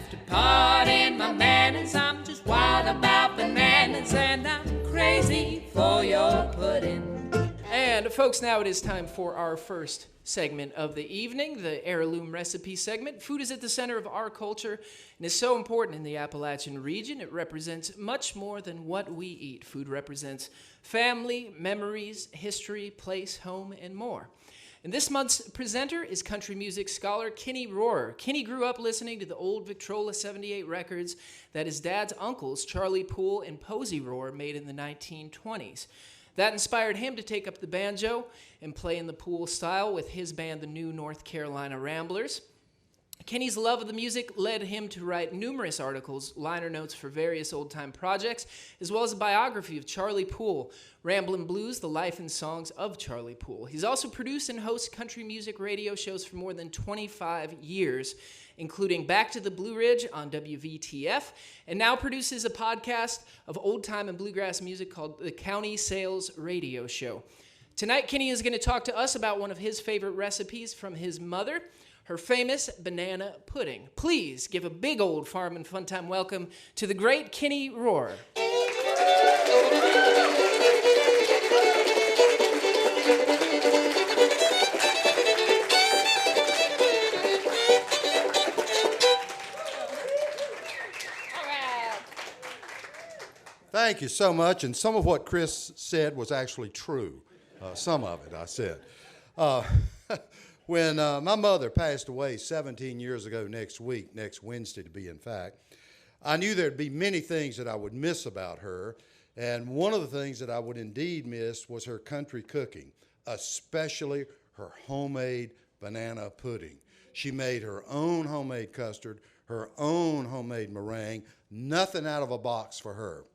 have to pardon my manners. I'm just wild about bananas, and I'm crazy for your pudding. And folks, now it is time for our first segment of the evening, the Heirloom Recipe segment. Food is at the center of our culture and is so important in the Appalachian region. It represents much more than what we eat. Food represents family, memories, history, place, home, and more. And this month's presenter is country music scholar Kinney Rorrer. Kinney grew up listening to the old Victrola 78 records that his dad's uncles, Charlie Poole and Posey Rorrer, made in the 1920s. That inspired him to take up the banjo and play in the Poole style with his band, the New North Carolina Ramblers. Kinney's love of the music led him to write numerous articles, liner notes for various old-time projects, as well as a biography of Charlie Poole, Ramblin' Blues, the life and songs of Charlie Poole. He's also produced and hosts country music radio shows for more than 25 years, including Back to the Blue Ridge on WVTF, and now produces a podcast of old-time and bluegrass music called the County Sales Radio Show. Tonight, Kinney is going to talk to us about one of his favorite recipes from his mother, her famous banana pudding. Please give a big old farm and fun time welcome to the great Kinney Rorrer. Thank you so much, and some of what Chris said was actually true. Some of it, I said. When my mother passed away 17 years ago next Wednesday to be in fact, I knew there'd be many things that I would miss about her, and one of the things that I would indeed miss was her country cooking, especially her homemade banana pudding. She made her own homemade custard, her own homemade meringue, nothing out of a box for her.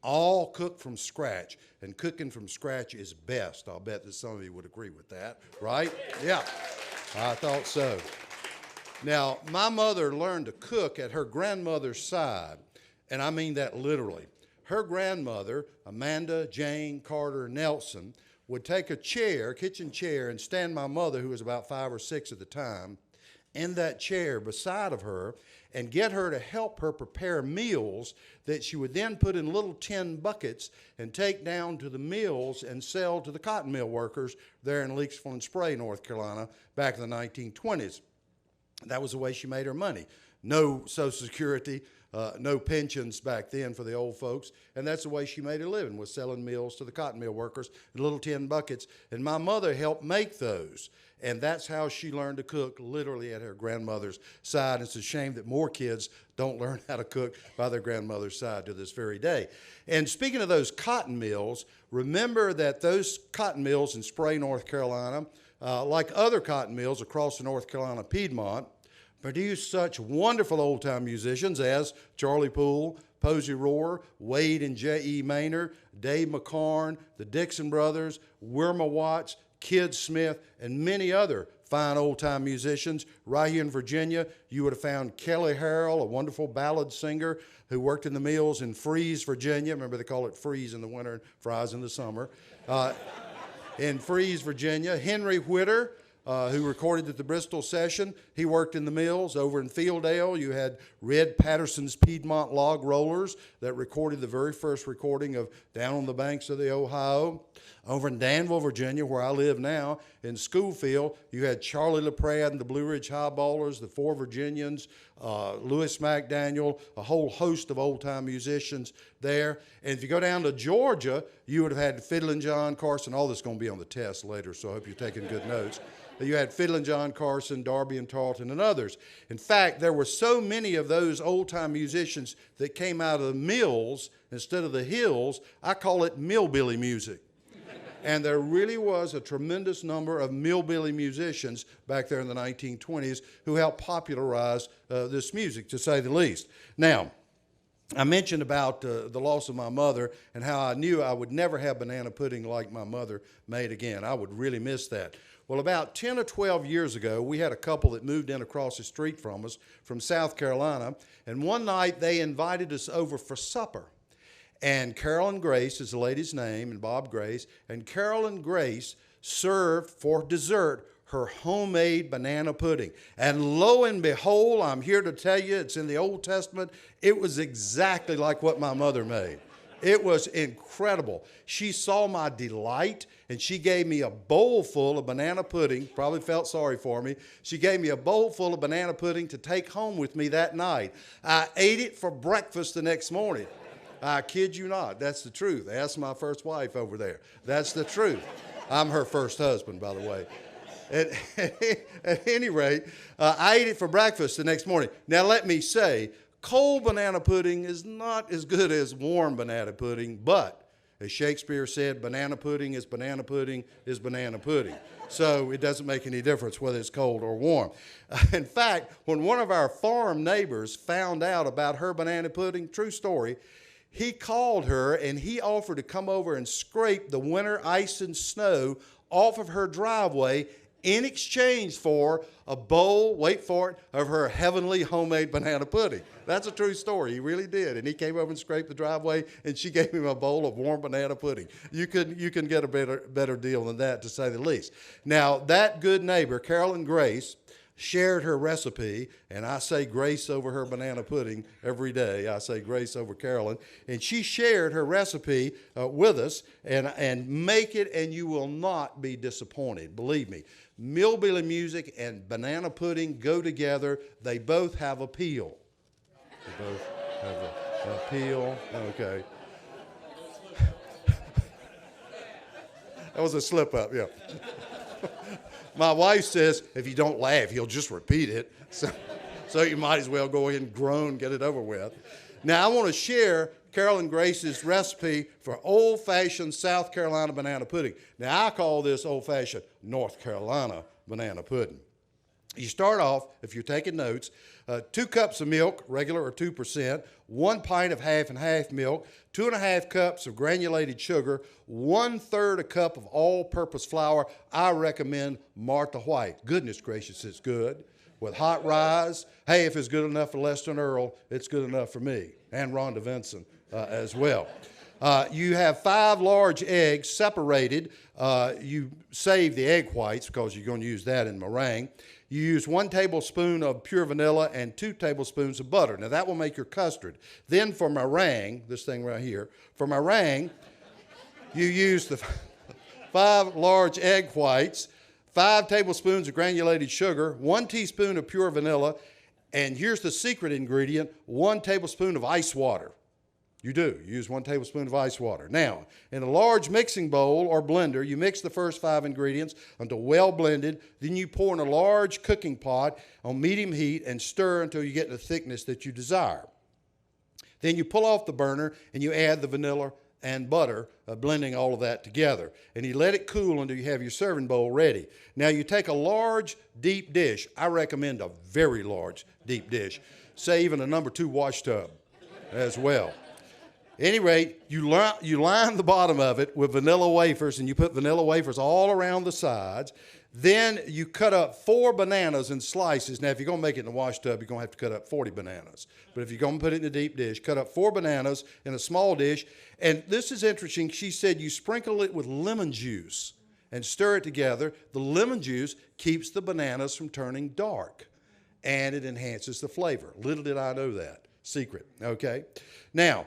All cooked from scratch, and cooking from scratch is best. I'll bet that some of you would agree with that, right? Yeah, I thought so. Now, my mother learned to cook at her grandmother's side, and I mean that literally. Her grandmother, Amanda Jane Carter Nelson, would take a chair, kitchen chair, and stand my mother, who was about 5 or 6 at the time, in that chair beside of her, and get her to help her prepare meals that she would then put in little tin buckets and take down to the mills and sell to the cotton mill workers there in Leaksville and Spray, North Carolina, back in the 1920s. That was the way she made her money. No Social Security, no pensions back then for the old folks, and that's the way she made her living, was selling meals to the cotton mill workers in little tin buckets, and my mother helped make those. And that's how she learned to cook, literally at her grandmother's side. It's a shame that more kids don't learn how to cook by their grandmother's side to this very day. And speaking of those cotton mills, remember that those cotton mills in Spray, North Carolina, like other cotton mills across the North Carolina Piedmont, produced such wonderful old-time musicians as Charlie Poole, Posey Rorrer, Wade and J.E. Maynard, Dave McCarn, the Dixon Brothers, Wilma Watts, Kid Smith, and many other fine old-time musicians. Right here in Virginia, you would have found Kelly Harrell, a wonderful ballad singer who worked in the mills in Freeze, Virginia. Remember, they call it freeze in the winter and fries in the summer. In Freeze, Virginia. Henry Whitter, who recorded at the Bristol session. He worked in the mills. Over in Fieldale, you had Red Patterson's Piedmont Log Rollers that recorded the very first recording of Down on the Banks of the Ohio. Over in Danville, Virginia, where I live now, in Schoolfield, you had Charlie LaPrade and the Blue Ridge Highballers, the Four Virginians, Louis McDaniel, a whole host of old-time musicians there. And if you go down to Georgia, you would have had Fiddlin' John Carson. All this is going to be on the test later, so I hope you're taking good notes. You had Fiddlin' John Carson, Darby and Tarleton, and others. In fact, there were so many of those old-time musicians that came out of the mills instead of the hills, I call it millbilly music. And there really was a tremendous number of millbilly musicians back there in the 1920s who helped popularize this music, to say the least. Now, I mentioned about the loss of my mother and how I knew I would never have banana pudding like my mother made again. I would really miss that. Well, about 10 or 12 years ago, we had a couple that moved in across the street from us from South Carolina, and one night they invited us over for supper. And Carolyn Grace is the lady's name, and Bob Grace, and Carolyn Grace served for dessert her homemade banana pudding. And lo and behold, I'm here to tell you, it's in the Old Testament, it was exactly like what my mother made. It was incredible. She saw my delight, and she gave me a bowl full of banana pudding. Probably felt sorry for me. She gave me a bowl full of banana pudding to take home with me that night. I ate it for breakfast the next morning. I kid you not. That's the truth. Ask my first wife over there. That's the truth. I'm her first husband, by the way. At any rate, I ate it for breakfast the next morning. Now, let me say, cold banana pudding is not as good as warm banana pudding, but as Shakespeare said, banana pudding is banana pudding is banana pudding. So it doesn't make any difference whether it's cold or warm. In fact, when one of our farm neighbors found out about her banana pudding, true story, he called her and he offered to come over and scrape the winter ice and snow off of her driveway in exchange for a bowl, wait for it, of her heavenly homemade banana pudding. That's a true story. He really did. And he came over and scraped the driveway, and she gave him a bowl of warm banana pudding. You can get a better deal than that, to say the least. Now, that good neighbor, Carolyn Grace, shared her recipe, and I say grace over her banana pudding every day. I say grace over Carolyn. And she shared her recipe with us, and make it, and you will not be disappointed. Believe me. Millbilly music and banana pudding go together. They both have appeal. They both have an appeal. Okay. That was a slip up, yeah. My wife says, if you don't laugh, he'll just repeat it. So you might as well go ahead and groan, get it over with. Now, I want to share Carolyn Grace's recipe for old-fashioned South Carolina banana pudding. Now, I call this old-fashioned North Carolina banana pudding. You start off, if you're taking notes, 2 cups of milk, regular or 2%, 1 pint of half and half milk, 2.5 cups of granulated sugar, 1/3 a cup of all-purpose flour. I recommend Martha White. Goodness gracious, it's good. With hot rise, hey, if it's good enough for Lester and Earl, it's good enough for me, and Rhonda Vinson as well. You have 5 large eggs separated. You save the egg whites because you're going to use that in meringue. You use 1 tablespoon of pure vanilla and 2 tablespoons of butter. Now, that will make your custard. Then for meringue, this thing right here, for meringue, you use the 5 large egg whites, 5 tablespoons of granulated sugar, 1 teaspoon of pure vanilla, and here's the secret ingredient, 1 tablespoon of ice water. You do. You use 1 tablespoon of ice water. Now, in a large mixing bowl or blender, you mix the first 5 ingredients until well blended. Then you pour in a large cooking pot on medium heat and stir until you get the thickness that you desire. Then you pull off the burner and you add the vanilla and butter, blending all of that together. And you let it cool until you have your serving bowl ready. Now, you take a large, deep dish. I recommend a very large, deep dish. Say even a number 2 wash tub as well. At any rate, you line the bottom of it with vanilla wafers, and you put vanilla wafers all around the sides. Then you cut up 4 bananas in slices. Now, if you're going to make it in a wash tub, you're going to have to cut up 40 bananas. But if you're going to put it in a deep dish, cut up 4 bananas in a small dish. And this is interesting. She said you sprinkle it with lemon juice and stir it together. The lemon juice keeps the bananas from turning dark, and it enhances the flavor. Little did I know that. Secret, okay? Now,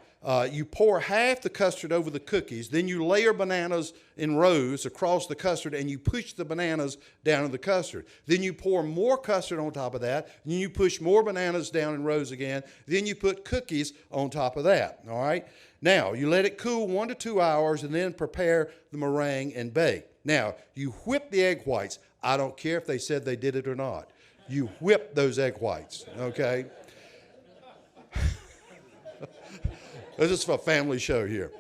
you pour half the custard over the cookies, then you layer bananas in rows across the custard, and you push the bananas down in the custard. Then you pour more custard on top of that, and you push more bananas down in rows again, then you put cookies on top of that, all right? Now, you let it cool 1 to 2 hours, and then prepare the meringue and bake. Now, you whip the egg whites. I don't care if they said they did it or not. You whip those egg whites, okay? This is for a family show here.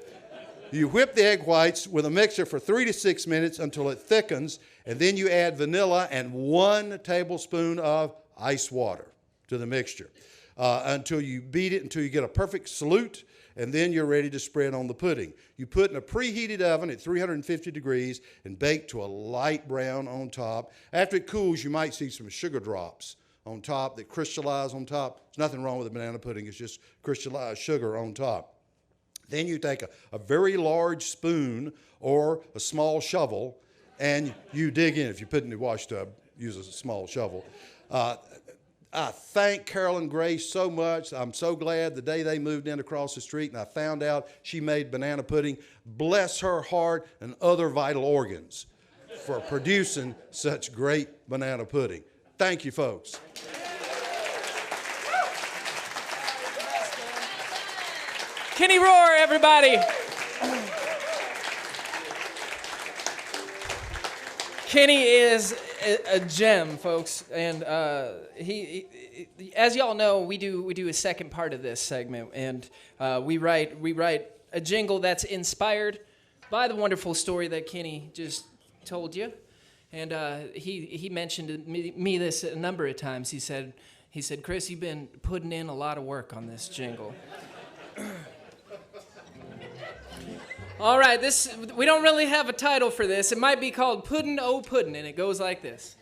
You whip the egg whites with a mixer for 3 to 6 minutes until it thickens, and then you add vanilla and 1 tablespoon of ice water to the mixture until you beat it until you get a perfect solute, and then you're ready to spread on the pudding. You put in a preheated oven at 350 degrees and bake to a light brown on top. After it cools, you might see some sugar drops on top that crystallize on top. There's nothing wrong with a banana pudding. It's just crystallized sugar on top. Then you take a very large spoon or a small shovel and you dig in. If you put it in the wash tub, use a small shovel. I thank Carolyn Grace so much. I'm so glad the day they moved in across the street and I found out she made banana pudding. Bless her heart and other vital organs for producing such great banana pudding. Thank you, folks. Kinney Rorrer, everybody. Kenny is a gem, folks, and he, as y'all know, we do a second part of this segment, and we write a jingle that's inspired by the wonderful story that Kenny just told you, and he mentioned me this a number of times. He said, Chris, you've been putting in a lot of work on this jingle. All right, we don't really have a title for this. It might be called Puddin' Oh Puddin', and it goes like this.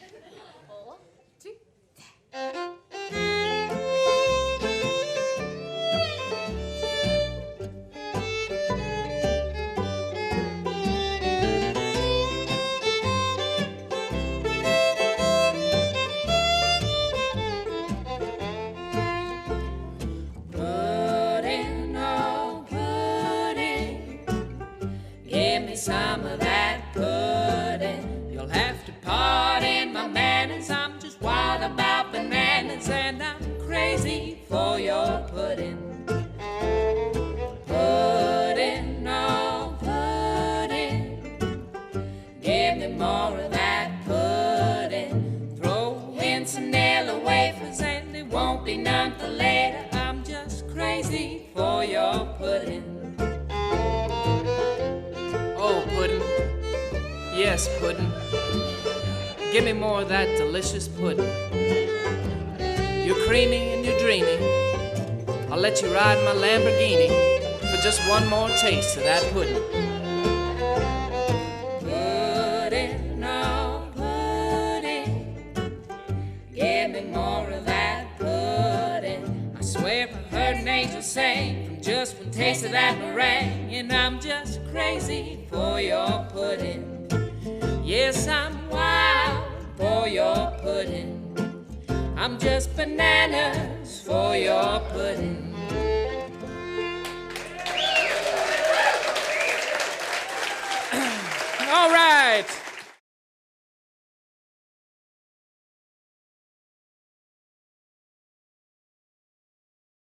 Some of that pudding. You'll have to pardon my manners. I'm just wild about bananas, and I'm crazy for your pudding. Pudding, oh pudding. Give me more of that pudding. Throw in some vanilla wafers, and there won't be none for later. I'm just crazy for your pudding. Oh, pudding. Yes, pudding. Give me more of that delicious pudding. You're creamy and you're dreamy. I'll let you ride my Lamborghini for just one more taste of that pudding. Pudding, oh pudding. Give me more of that pudding. I swear I heard an angel sing from just one taste of that meringue, and I'm just crazy for your pudding. Yes, I'm wild for your pudding. I'm just bananas for your pudding.